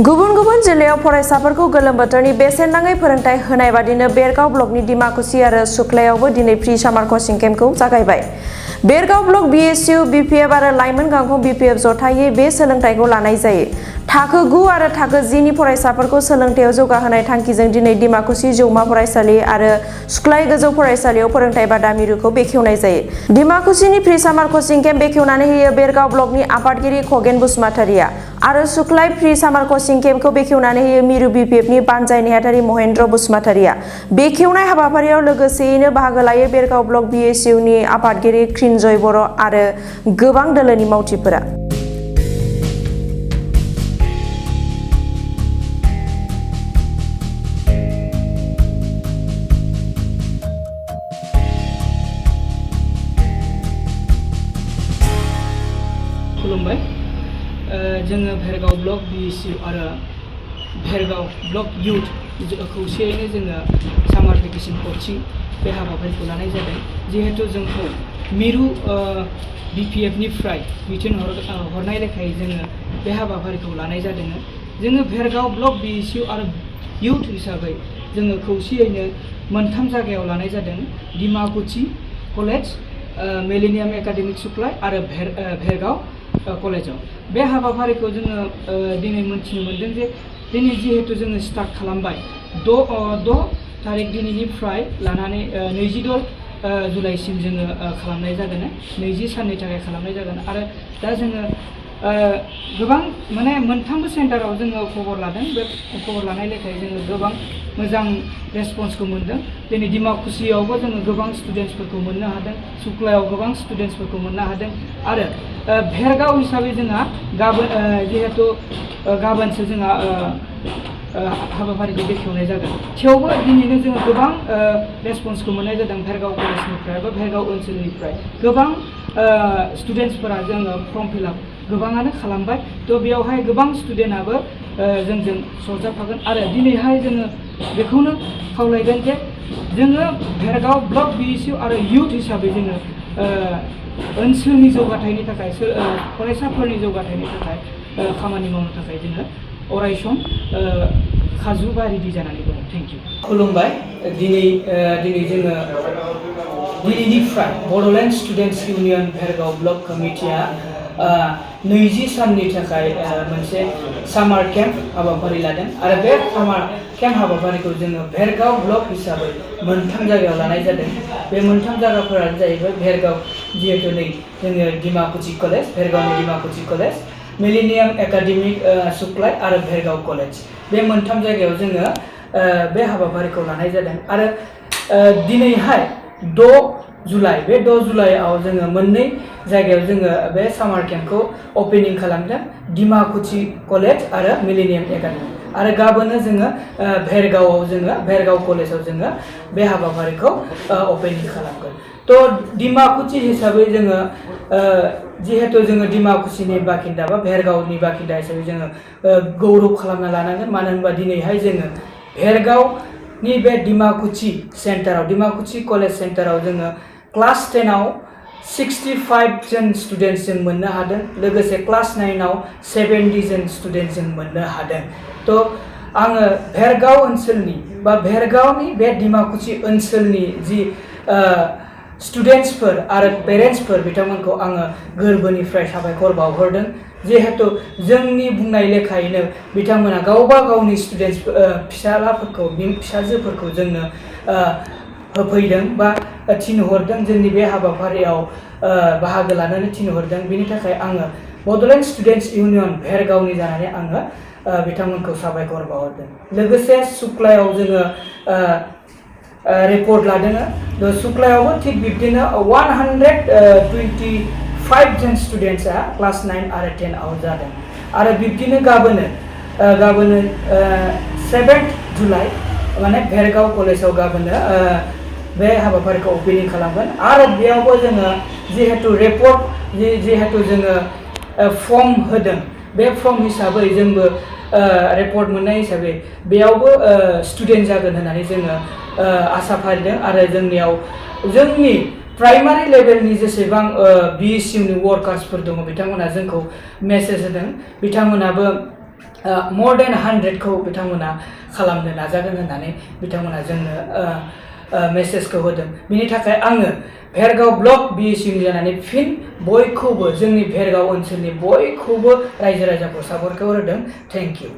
गुबुन गुबुन जिल्लायाव फरायसाफोरखौ गोलोम बोथोरनि बेसेन नाङै फोरोंथाय होनाय बादिनो बेरगाव ब्लकनि डिमाकुसि आरो सुक्लायावबो दिनै फ्रि सामार कचिं केम्पखौ जागायबाय। बेरगाव ब्लक BSU BPF आरो लाइमोन गांखं BPF जथायै बे सोलोंथाइखौ लानाय जायो। थाखो 9 आरो थाखो 10 नि फरायसाफोरखौ सोलोंथायाव जौगाहोनाय थांखिजों दिनै डिमाकुसि जौमा फरायसालि आरो सुक्लाय गोजौ फरायसालियाव फोरोंथाय बादा मिरुखौ बेखेवनाय जायो। डिमाकुसिनि फ्रि सामार कचिं केम्प बेखेवनानै होयो बेरगाव ब्लकनि आफादगिरि खगेन बसुमतारिया आरो सुक्लाय फ्रि सामार कचिं केम्पखौ बेखेवनानै होयो मिरु BPFनि बानजाय नेहाथारि महेन्द्र बसुमतारिया। बेखेवनाय हाबाफारियाव लोगोसेयैनो बाहागो लायो बेरगाव ब्लक BSUनि आफादगिरि क्रिनजय बर' आरो गोबां दोलोनि मावथिफोरा। खुलुमबाय। जोङो भेरगाव ब्लक BSU आरो भेरगाव ब्लक इउथ खौसेयैनो जोङो सामार भेकेसन कचिं बे हाबाफारिखौ लानाय जादों। जिहेतु जोंखौ मिरु BPFनिफ्राय बिथोन हरनाय लेखायै जोङो बे हाबाफारिखौ लानाय जादों। जोङो भेरगाव ब्लक BSU आरो इउथ हिसाबै जोङो खौसेयैनो मोनथाम जायगायाव लानाय जादों। डिमाकुसि कलेज, मिलेनियाम एकाडेमिक सुक्लाय आरो भेरगाव कलेजाव। बे हाबाफारिखौ जोङो दिनै मोनथिनो मोनदों जे दिनै जिहेतु जोङो स्टार्ट खालामबाय 6 थारिख दिनैनिफ्राय लानानै 26 जुलाइसिम जोङो खालामनाय जागोन। 20 साननि थाखाय खालामनाय जागोन आरो दा जोङो गोबां माने मोनथामबो सेन्टाराव जोङो खबर लादों। बे खबर लानाय लेखायै जोङो गोबां मोजां रेसपन्सखौ मोनदों। दिनै डिमाकुसियावबो जोङो गोबां स्टुडेन्टसफोरखौ मोननो हादों, सुक्लायाव गोबां स्टुडेन्टसफोरखौ मोननो हादों आरो भेरगाव हिसाबै जोंहा गाबोन जिहेतु गाबोनसो जोंहा हाबाफारिखौ बेखेवनाय जागोन। थेवबो दिनैनो जोङो गोबां रेसपन्सखौ मोननाय जादों भेरगाव कलेजनिफ्राय बा भेरगाव ओनसोलनिफ्राय। गोबां स्टुडेन्टसफोरा जोङो फर्म फिलआप गोबाङानो खालामबाय। थ' बेयावहाय गोबां स्टुडेन्टआबो जोंजों सरजाबफागोन आरो दिनैहाय जोङो बेखौनो खावलायगोन जे जोङो भेरगाव ब्लक BSU आरो इउथ हिसाबै जोङो ओनसोलनि जौगाथायनि थाखाय फरायसाफोरनि जौगाथायनि थाखाय खामानि मावनो थाखाय जोङो अरायसम खाजुबा रेडि जानानै दङ। Thank you. खुलुमबाय। दिनै जोङो दिनैनिफ्राय Bodoland students union Bhergaon block कमिटिया 20 साननि थाखाय मोनसे सामार केम्प हाबाफारि लादों आरो बे सामार केम्प हाबाफारिखौ जोङो भेरगाव ब्लक हिसाबै मोनथाम जायगायाव लानाय जादों। बे मोनथाम जायगाफोरानो जाहैबाय भेरगाव जिहेतु नै जोङो डिमाकुसि कलेज, भेरगावनि डिमाकुसि कलेज, मिलेनियाम एकाडेमिक सुक्लाय आरो भेरगाव कलेज। बे मोनथाम जायगायाव जोङो बे हाबाफारिखौ लानाय जादों आरो दिनैहाय 6 जुलाइ बे 6 जुलाइआव जोङो मोननै जायगायाव जोङो बे सामार केम्पखौ अपेनिं खालामदों। डिमाकुसि कलेज आरो मिलेनियाम एकाडेमि आरो गाबोननो जोङो भेरगाव कलेजाव जोङो बे हाबाफारिखौ अपेनिं खालामगोन। थ' डिमाकुसि हिसाबै जोङो जिहेतु जोङो डिमाकुसिनि बाखिन्दा बा भेरगावनि बाखिन्दा हिसाबै जोङो गौरब खालामना लानांगोन। मानो होनबा दिनैहाय जोङो भेरगावनि बे डिमाकुसि सेन्टाराव, डिमाकुसि कलेज सेन्टाराव जोङो क्लास 10आव 65 जन स्टुडेन्टस जों मोननो हादों। लोगोसे क्लास 9आव 70 जन स्टुडेन्टस जों मोननो हादों। थ' आङो भेरगाव ओनसोलनि बा भेरगावनि बे डिमाकुसि ओनसोलनि जि स्टुडेन्टसफोर आरो पेरेन्टसफोर बिथांमोनखौ आङो गोरबोनिफ्राय साबायखर बावहरदों। जिहेतु जोंनि बुंनाय लेखायैनो बिथांमोना गावबा गावनि स्टुडेन्टस फिसाजोफोरखौ जोंनो होफैदों बा थिनहरदों, जोंनि बे हाबाफारियाव बाहागो लानानै थिनहरदों। बेनि थाखाय आङो बड'लेण्ड स्टुडेन्टस इउनियन भेरगावनि जानानै आङो बिथांमोनखौ साबायखर बावहरदों। लोगोसे सुक्लायाव जोङो रिपर्ट लादों। सुक्लायावबो थिग बिब्दिनो 125 जन स्टुडेन्टसा क्लास 9 आरो 10 आव जादों आरो बिब्दिनो गाबोनो 7 जुलाइ माने भेरगाव कलेजाव गाबोनो बे हाबाफारिखौ अपेनिं खालामगोन आरो बेयावबो जोङो जिहेतु जोङो फर्म होदों, बे फर्म हिसाबै जोंबो रिपर्ट मोननाय हिसाबै बेयावबो स्टुडेन्ट जागोन होननानै जोङो आसा फारिदों आरो जोंनि प्राइमारि लेभेलनि जेसेबां BSUनि वर्कार्सफोर दङ बिथांमोना जोंखौ मेसेज होदों। बिथांमोनाबो more than 100खौ बिथांमोना खालामनो नाजागोन होननानै बिथांमोना जोंनो मेसेजखौ होदों। बिनि थाखाय आङो भेरगाव ब्लक BSU नि जानानै फिन बयखौबो जोंनि भेरगाव ओनसोलनि बयखौबो रायजो राजाखौ साबायखर होदों। Thank you.